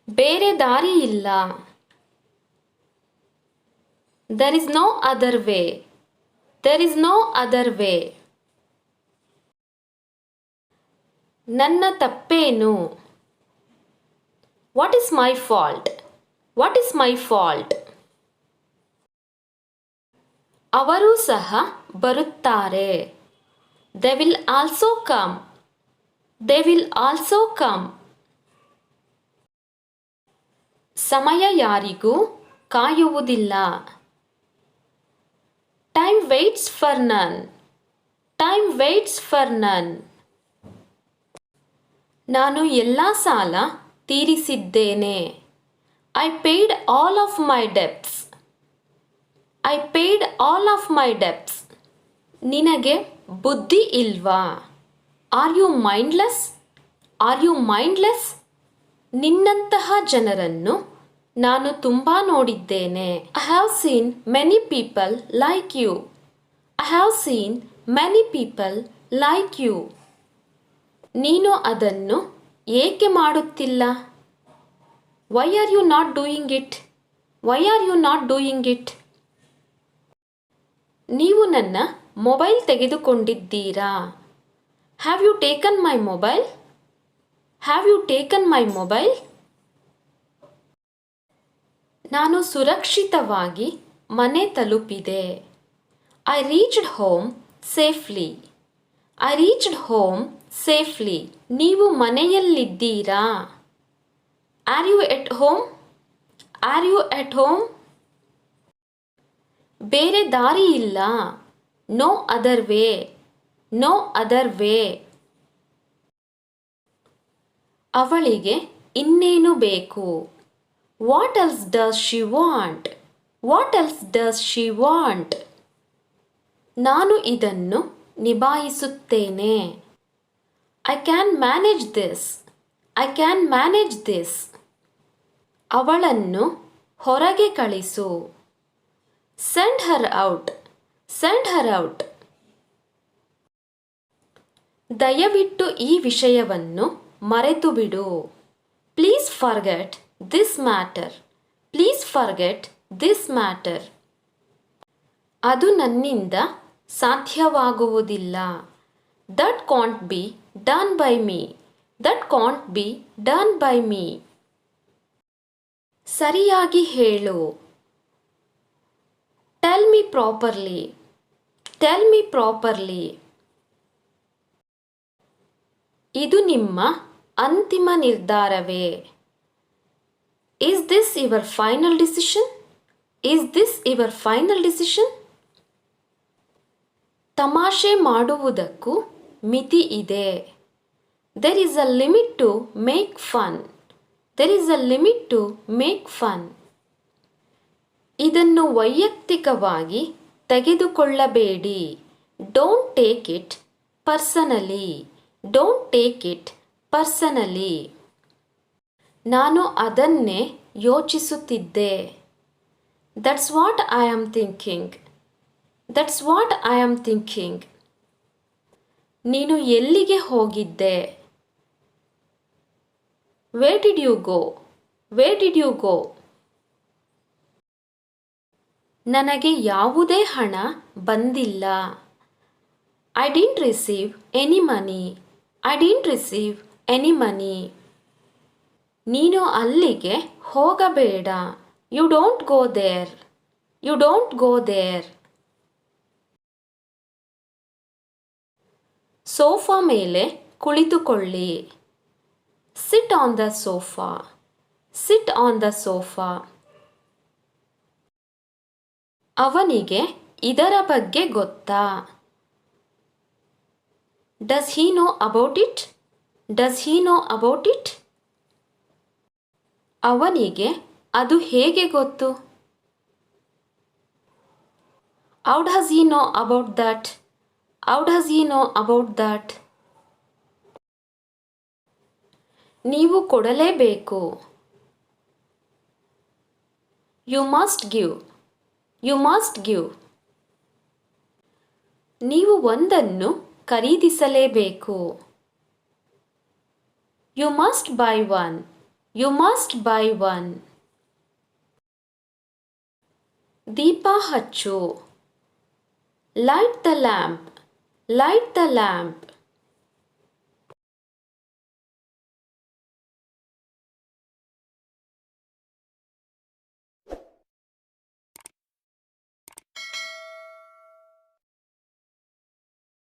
ಬೇರೆ ದಾರಿ ಇಲ್ಲ. There is no other way. There is no other way. ನನ್ನ ತಪ್ಪೇನು? What is my fault? What is my fault? ಅವರು ಸಹ ಬರುತ್ತಾರೆ. They will also come. They will also come. ಸಮಯ ಯಾರಿಗೂ ಕಾಯುವುದಿಲ್ಲ. Time waits for none. Time waits for none. ನಾನು ಎಲ್ಲ ಸಾಲ ತೀರಿಸಿದ್ದೇನೆ. I paid all of my debts. I paid all of my debts. ನಿನಗೆ ಬುದ್ಧಿ ಇಲ್ವಾ? Are you mindless? Are you mindless? ನಿನ್ನಂತಹ ಜನರನ್ನು ನಾನು ತುಂಬ ನೋಡಿದ್ದೇನೆ. I have seen many people like you. I have seen many people like you. ನೀನು ಅದನ್ನು ಏಕೆ ಮಾಡುತ್ತಿಲ್ಲ? Why are you not doing it? Why are you not doing it? ನೀವು ನನ್ನ mobile ತೆಗೆದುಕೊಂಡಿದ್ದೀರಾ? Have you taken my mobile? Have you taken my mobile? ನಾನು ಸುರಕ್ಷಿತವಾಗಿ ಮನೆ ತಲುಪಿದೆ. I reached home safely. I reached home safely. ನೀವು ಮನೆಯಲ್ಲಿದ್ದೀರಾ? Are you at home? Are you at home? ಬೇರೆ ದಾರಿ ಇಲ್ಲ. No other way. No other way. ಅವಳಿಗೆ ಇನ್ನೇನು ಬೇಕು? What else does she want? What else does she want? ನಾನು ಇದನ್ನು ನಿಭಾಯಿಸುತ್ತೇನೆ. I can manage this. I can manage this. ಅವಳನ್ನು ಹೊರಗೆ ಕಳಿಸು. Send her out. Send her out. ದಯವಿಟ್ಟು ಈ ವಿಷಯವನ್ನು ಮರೆತು ಬಿಡು. Please forget this matter. Please forget this matter. ಅದು ನನ್ನಿಂದ ಸಾಧ್ಯವಾಗುವುದಿಲ್ಲ. That can't be done by me. That can't be done by me. ಸರಿಯಾಗಿ ಹೇಳು. Tell me properly. Tell me properly. ಇದು ನಿಮ್ಮ ಅಂತಿಮ ನಿರ್ಧಾರವೇ? Is this your final decision? Is this your final decision? ತಮಾಷೆ ಮಾಡುವುದಕ್ಕೂ ಮಿತಿ ಇದೆ. There is a limit to make fun. There is a limit to make fun. ಇದನ್ನು ವೈಯಕ್ತಿಕವಾಗಿ ತೆಗೆದುಕೊಳ್ಳಬೇಡಿ. Don't take it personally. Don't take it personally. ನಾನು ಅದನ್ನೇ ಯೋಚಿಸುತ್ತಿದ್ದೆ. That's what I am thinking. That's what I am thinking. ನೀನು ಎಲ್ಲಿಗೆ ಹೋಗಿದ್ದೆ? Where did you go? Where did you go? ನನಗೆ ಯಾವುದೇ ಹಣ ಬಂದಿಲ್ಲ. I didn't receive any money. I didn't receive any money. ನೀನು ಅಲ್ಲಿಗೆ ಹೋಗಬೇಡ. You don't go there. You don't go there. Sofa ಮೇಲೆ ಕುಳಿತುಕೊಳ್ಳಿ. Sit on the sofa. Sit on the sofa. ಅವನಿಗೆ ಇದರ ಬಗ್ಗೆ ಗೊತ್ತಾ? Does he know about it? Does he know about it? ಅವನಿಗೆ ಅದು ಹೇಗೆ ಗೊತ್ತು? How does he know about that? How does he know about that? ನೀವು ಕೊಡಲೇಬೇಕು. You must give. You must give. ನೀವು ಒಂದನ್ನು ಖರೀದಿಸಲೇಬೇಕು. You must buy one. You must buy one. ದೀಪ ಹಚ್ಚು. Light the lamp. Light the lamp.